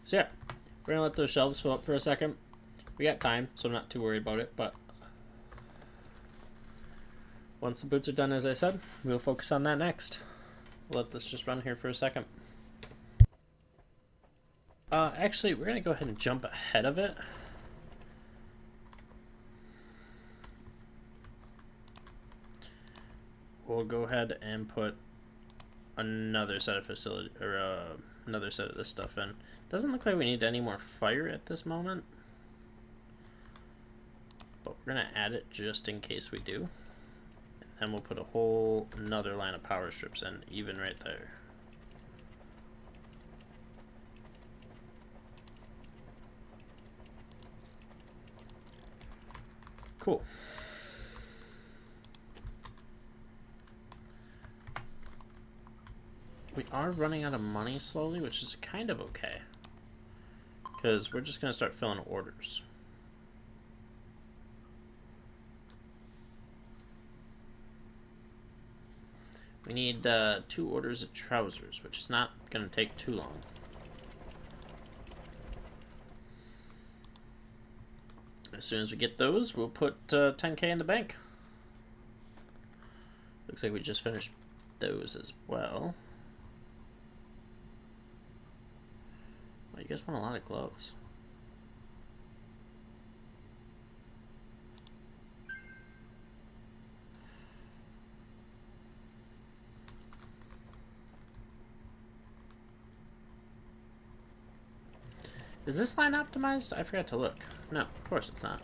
So yeah, we're gonna let those shelves fill up for a second. We got time, so I'm not too worried about it, but once the boots are done, as I said, we'll focus on that next. We'll let this just run here for a second. Actually, we're gonna go ahead and jump ahead of it. We'll go ahead and put another set of facility, or another set of this stuff in. Doesn't look like we need any more fire at this moment, but we're gonna add it just in case we do. And we'll put a whole another line of power strips in, even right there. Cool. We are running out of money slowly, which is kind of okay, because we're just going to start filling orders. We need 2 orders of trousers, which is not going to take too long. As soon as we get those, we'll put 10K in the bank. Looks like we just finished those as well. Oh, you guys want a lot of gloves. Is this line optimized? I forgot to look. No, of course it's not.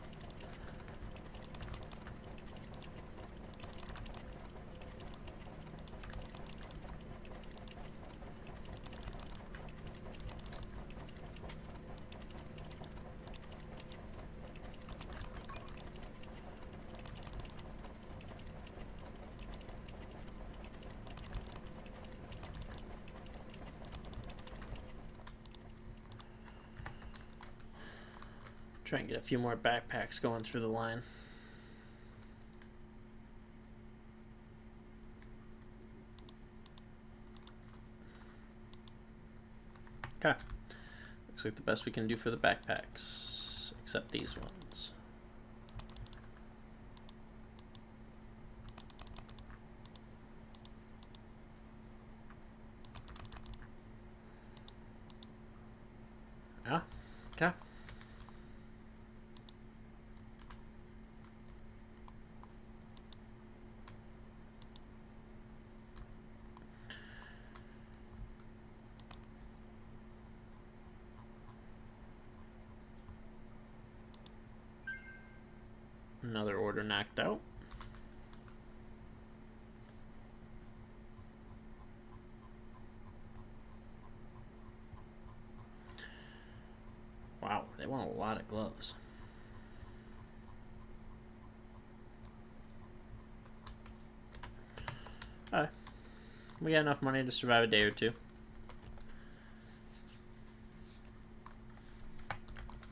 Try and get a few more backpacks going through the line. Okay. Looks like the best we can do for the backpacks, except these ones. Yeah, okay. Another order knocked out. Wow, they want a lot of gloves. Alright. We got enough money to survive a day or two.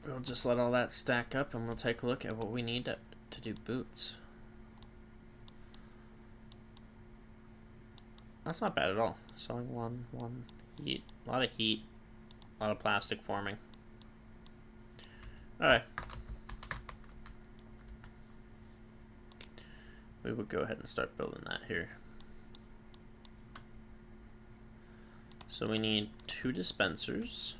We'll just let all that stack up and we'll take a look at what we need to do boots. That's not bad at all. Selling one heat. A lot of heat. A lot of plastic forming. Alright. We will go ahead and start building that here. So we need 2 dispensers.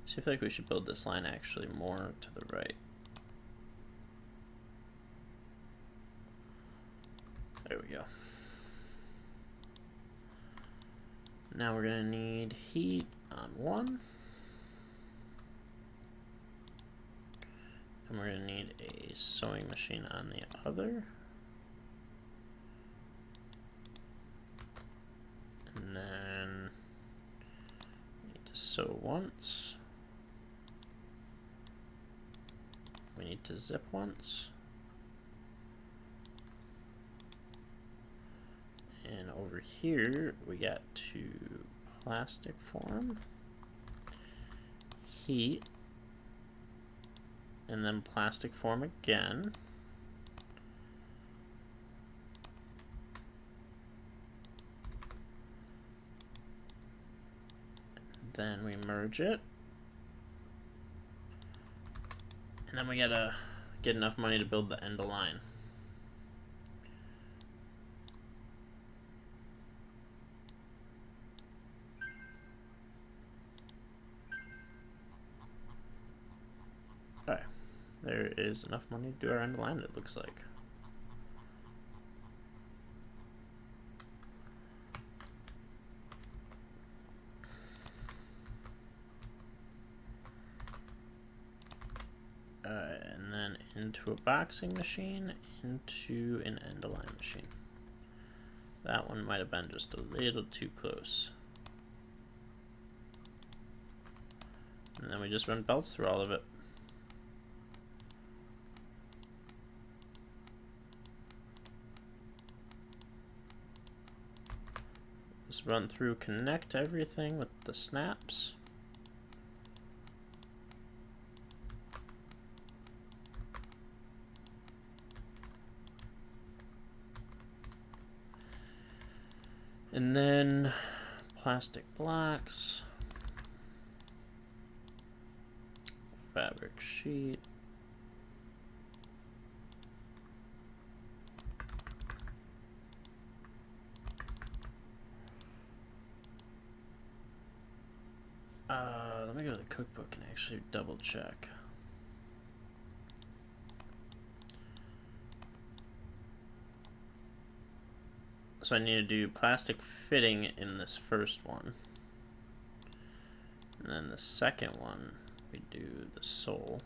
So I feel like we should build this line actually more to the right. There we go. Now we're gonna need heat on one. And we're gonna need a sewing machine on the other. And then we need to sew once. We need to zip once. And over here, we got to plastic form, heat, and then plastic form again. then we merge it. And then we gotta get enough money to build the end of line. Okay, there is enough money to do our end of line, it looks like. And then into a boxing machine, into an end of line machine. That one might have been just a little too close. And then we just run belts through all of it. Just run through, connect everything with the snaps. And then plastic blocks, fabric sheet, let me go to the cookbook and actually double check. So I need to do plastic fitting in this first one. And then the second one, we do the sole.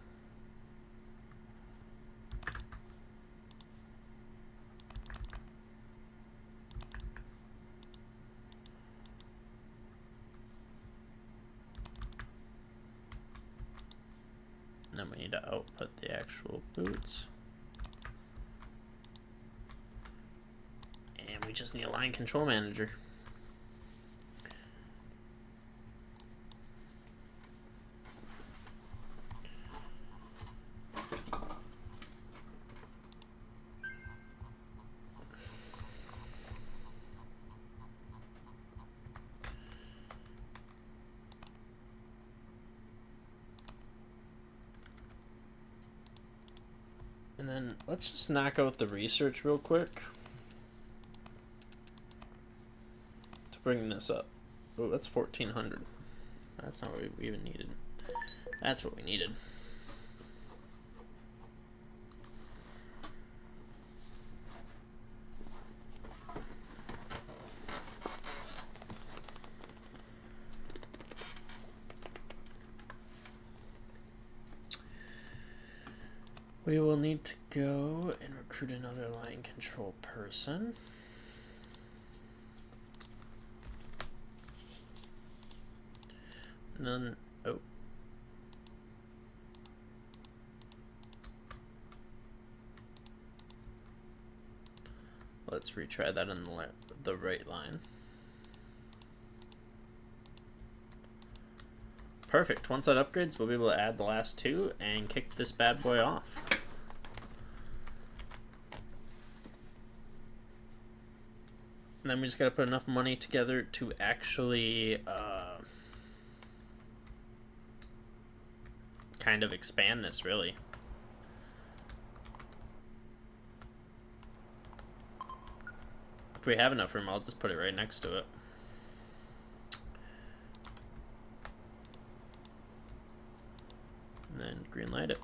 And then we need to output the actual boots. And we just need a line control manager. And then let's just knock out the research real quick to bring this up. Oh, that's 1400. That's not what we even needed. That's what we needed. We will need to go and recruit another line control person. And then, oh. Let's retry that in the right line. Perfect. Once that upgrades, we'll be able to add the last two and kick this bad boy off. And then we just gotta put enough money together to actually kind of expand this, really. If we have enough room, I'll just put it right next to it. And then green light it.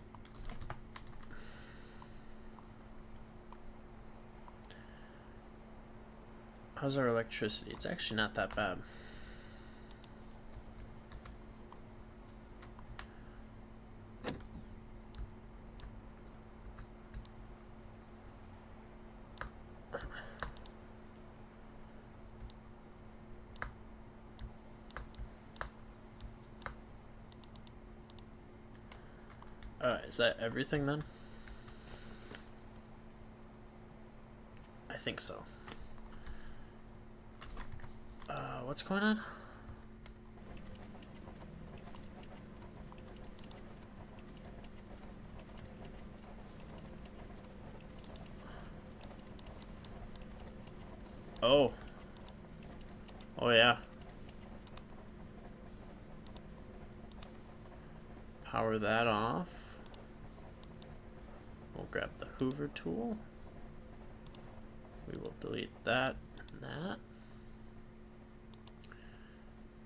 How's our electricity? It's actually not that bad. Is that everything then? I think so. What's going on? Oh. Oh yeah. power that off. We'll grab the Hoover tool. We will delete that and that.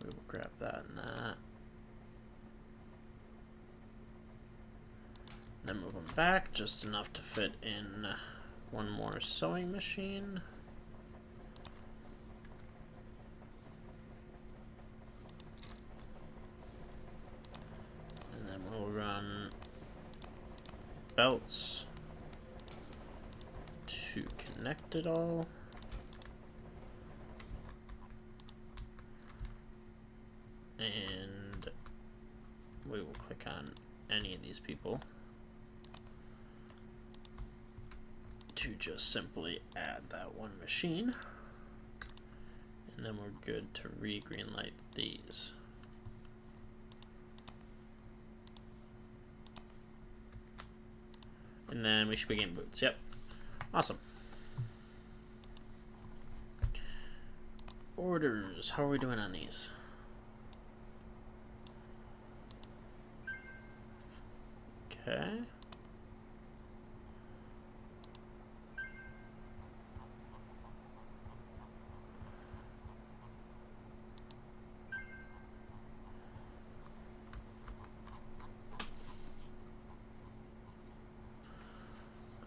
We will grab that and that. Then move them back just enough to fit in one more sewing machine. And then we'll run belts to connect it all. And we will click on any of these people to just simply add that one machine. And then we're good to re-green light these. And then we should begin boots. Yep. Awesome. Orders. How are we doing on these? Okay.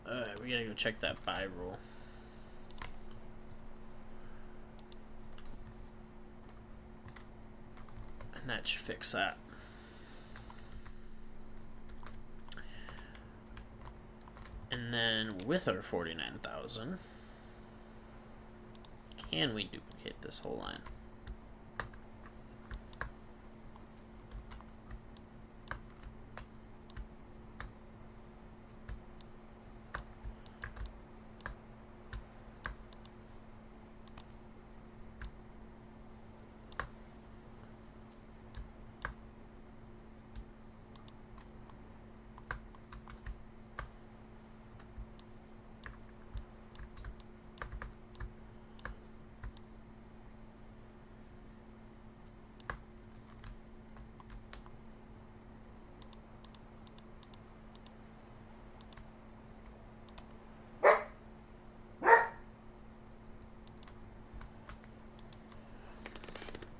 Alright, we gotta go check that buy rule. And that should fix that. And then with our 49,000, can we duplicate this whole line?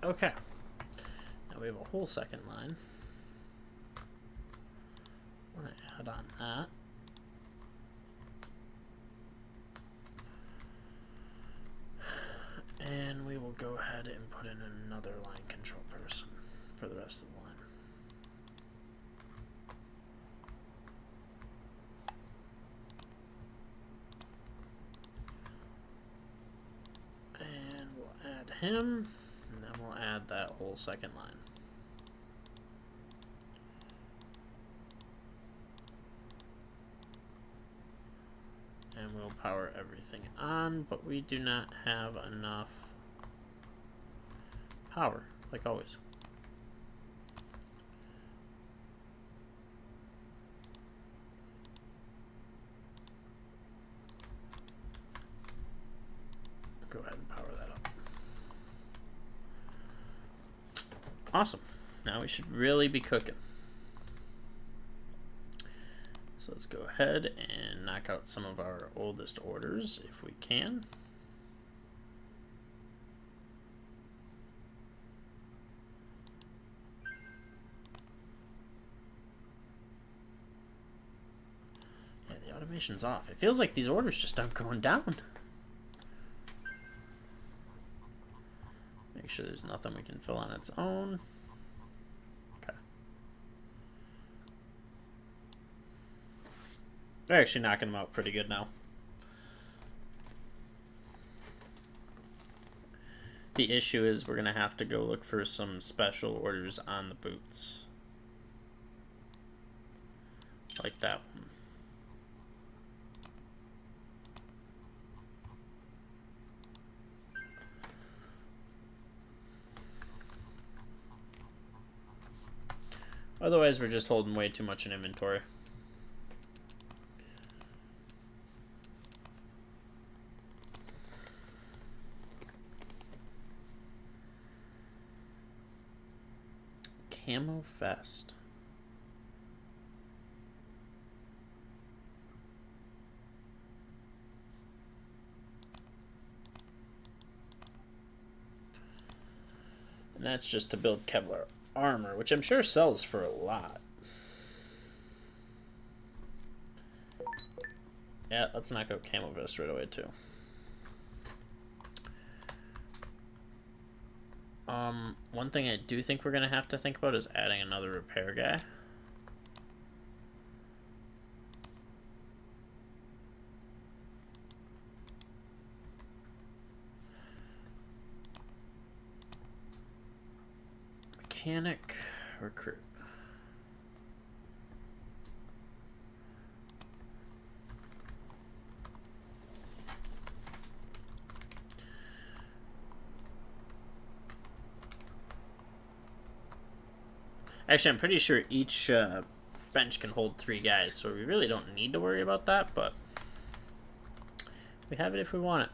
Okay, now we have a whole second line. I want to add on that. And we will go ahead and put in another line control person for the rest of the line. And we'll add him. And then we'll add that whole second line. And we'll power everything on, but we do not have enough power, like always. Go ahead and power that up. Awesome. Now we should really be cooking. So let's go ahead and knock out some of our oldest orders if we can. Yeah, the automation's off. It feels like these orders just aren't going down. Make sure there's nothing we can fill on its own. Okay. They're actually knocking them out pretty good now. The issue is we're going to have to go look for some special orders on the boots. Like that one. Otherwise, we're just holding way too much in inventory. Camo vest. And that's just to build Kevlar armor, which I'm sure sells for a lot. Yeah, let's knock out camo vest right away too. One thing I do think we're gonna have to think about is adding another repair guy. Mechanic, recruit. Actually, I'm pretty sure each bench can hold 3 guys, so we really don't need to worry about that, but we have it if we want it.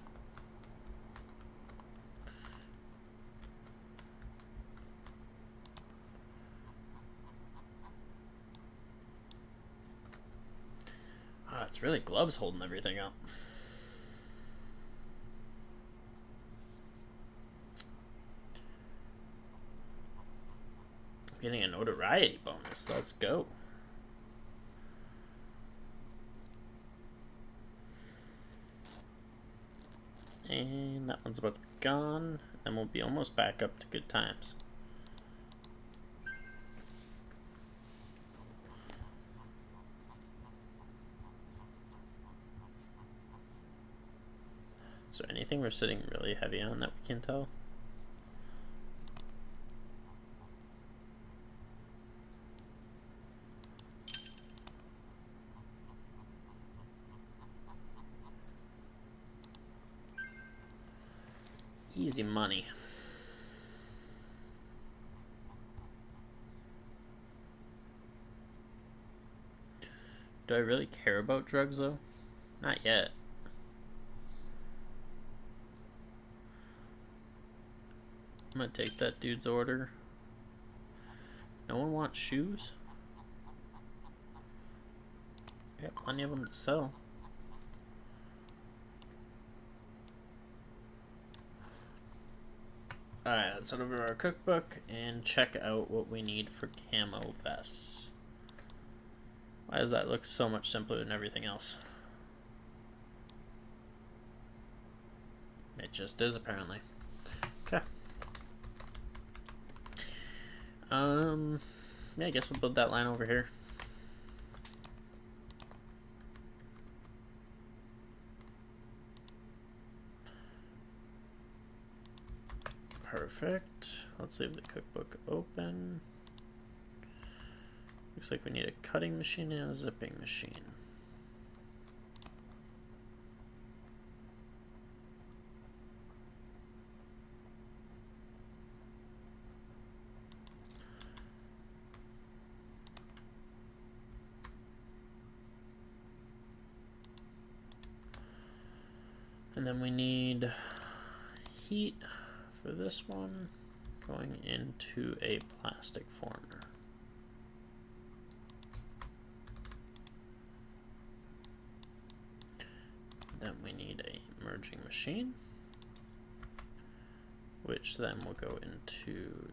Oh, it's really gloves holding everything up. Getting a notoriety bonus. Let's go. And that one's about gone. And we'll be almost back up to good times. Is there anything we're sitting really heavy on that we can tell? Easy money. Do I really care about drugs though? Not yet. I'm gonna take that dude's order. No one wants shoes? I got plenty of them to sell. Alright, let's head over to our cookbook and check out what we need for camo vests. Why does that look so much simpler than everything else? It just is, apparently. Okay. Yeah, I guess we'll build that line over here. Perfect. Let's leave the cookbook open. Looks like we need a cutting machine and a zipping machine. And then we need heat for this one going into a plastic former. Then we need a merging machine, which then will go into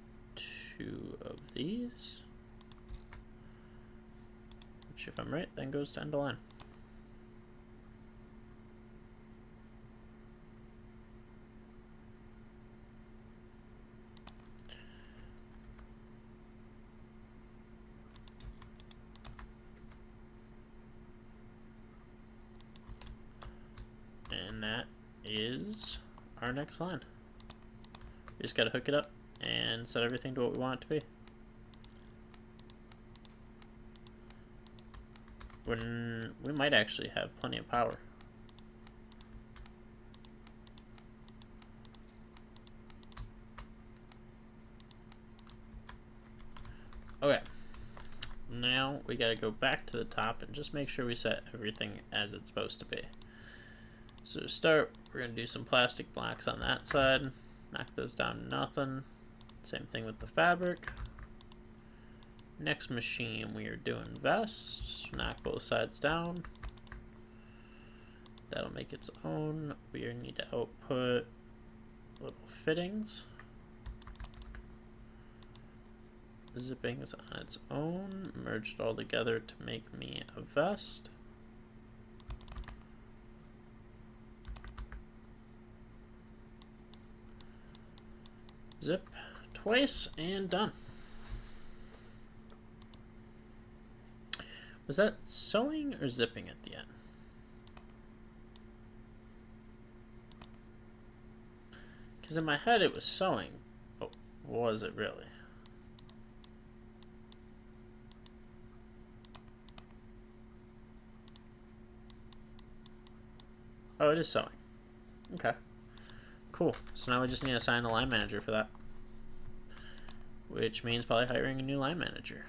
2 of these, which if I'm right then goes to end of line. And that is our next line. We just gotta hook it up and set everything to what we want it to be. When we might actually have plenty of power. Okay. Now we gotta go back to the top and just make sure we set everything as it's supposed to be. So to start, we're going to do some plastic blocks on that side. Knock those down to nothing. Same thing with the fabric. Next machine, we are doing vests. Knock both sides down. That'll make its own. We need to output little fittings. zipping is on its own. Merge it all together to make me a vest. Zip twice and done. Was that sewing or zipping at the end? Because in my head it was sewing, but was it really? Oh, it is sewing. Okay. Cool. So now we just need to assign a line manager for that. Which means probably hiring a new line manager.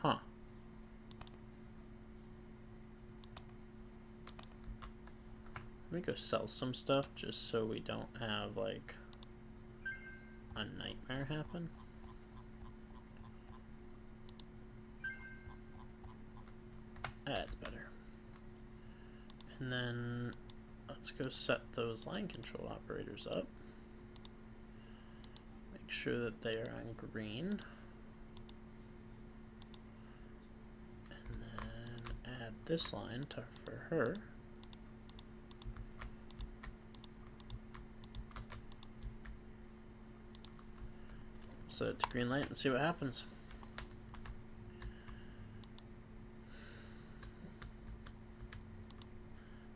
Huh. Let me go sell some stuff just so we don't have, like, a nightmare happen. That's better. And then let's go set those line control operators up. Make sure that they are on green. And then add this line for her. Set it to green light and see what happens.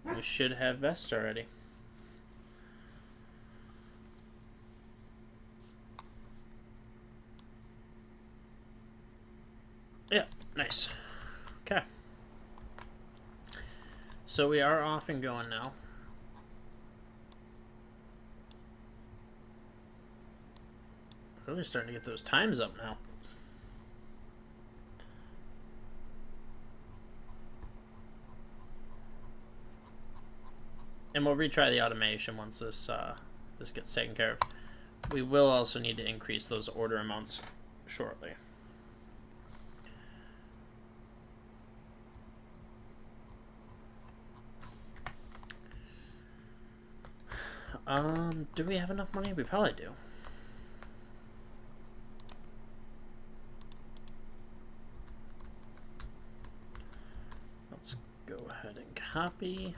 We should have vest already. Yeah, nice. Okay. So we are off and going now. Really starting to get those times up now. And we'll retry the automation once this this gets taken care of. We will also need to increase those order amounts shortly. Do we have enough money? We probably do. Let's go ahead and copy.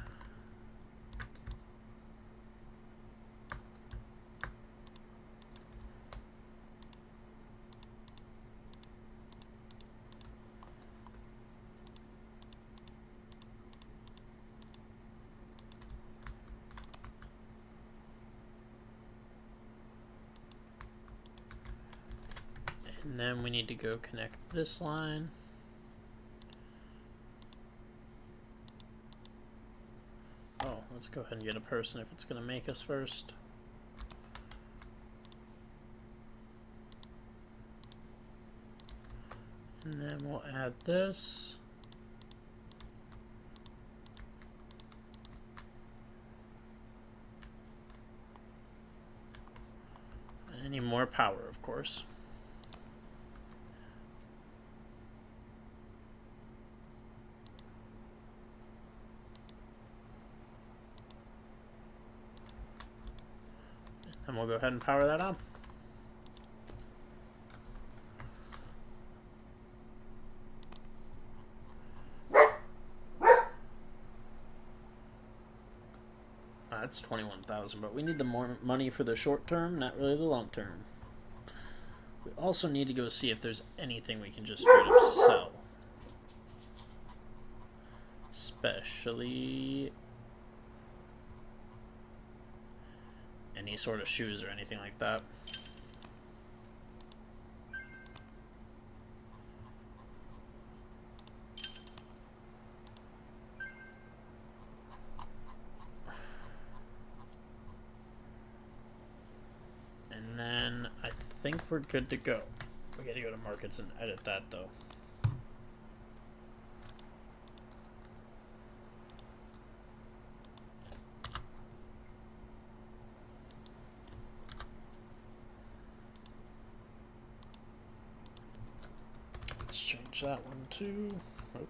And then we need to go connect this line. Oh, let's go ahead and get a person if it's going to make us first. And then we'll add this. And I need more power, of course. And we'll go ahead and power that on. That's 21,000, but we need the more money for the short term, not really the long term. We also need to go see if there's anything we can just straight up sell. Especially any sort of shoes or anything like that. And then I think we're good to go. We gotta go to markets and edit that though. change that one too. Oh.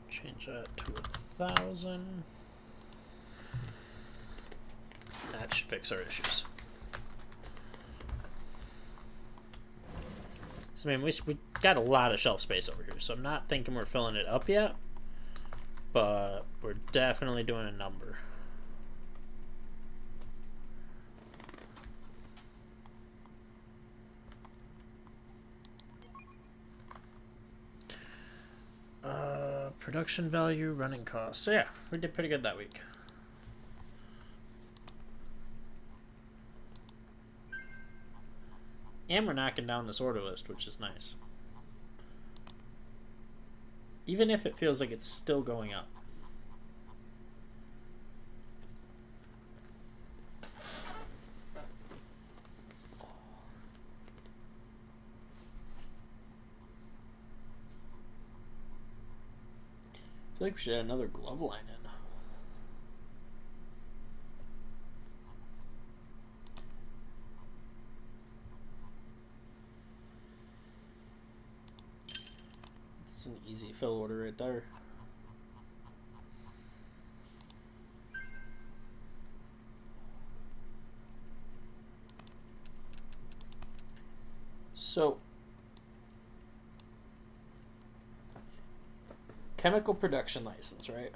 Change that to 1,000. That should fix our issues. So, I mean, we got a lot of shelf space over here, so I'm not thinking we're filling it up yet, but we're definitely doing a number. Production value, running costs. So yeah, we did pretty good that week. And we're knocking down this order list, which is nice. Even if it feels like it's still going up. I feel like we should add another glove line in. It's an easy fill order right there. So, chemical production license, right?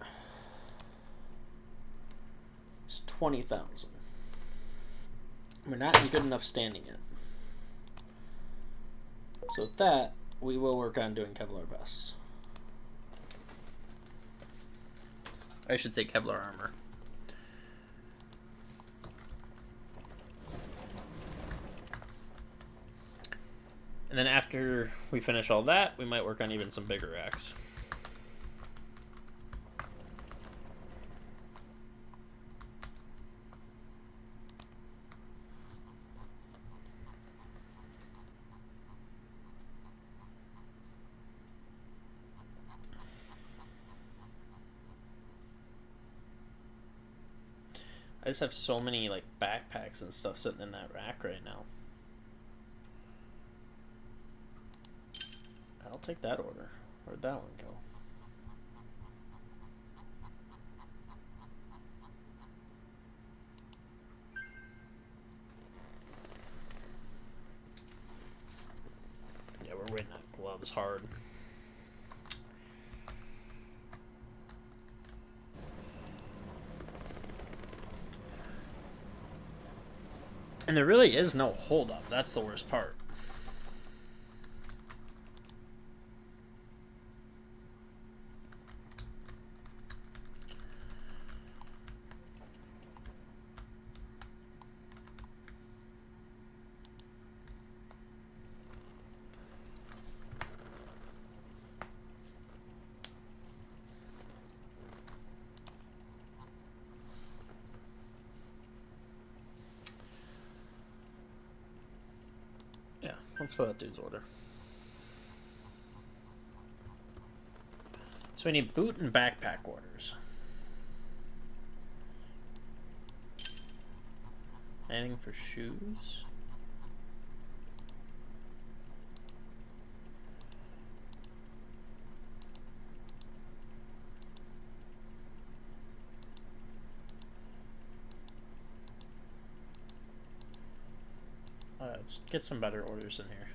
It's 20,000. We're not in good enough standing yet. So with that, we will work on doing Kevlar vests. I should say Kevlar armor. And then after we finish all that, we might work on even some bigger racks. I just have so many like backpacks and stuff sitting in that rack right now. I'll take that order. Where'd that one go? Yeah, we're waiting on gloves hard. And there really is no holdup. That's the worst part. Let's fill that dude's order. So we need boot and backpack orders. Anything for shoes? Let's get some better orders in here.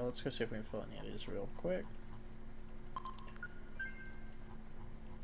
Let's go see if we can fill any of these real quick.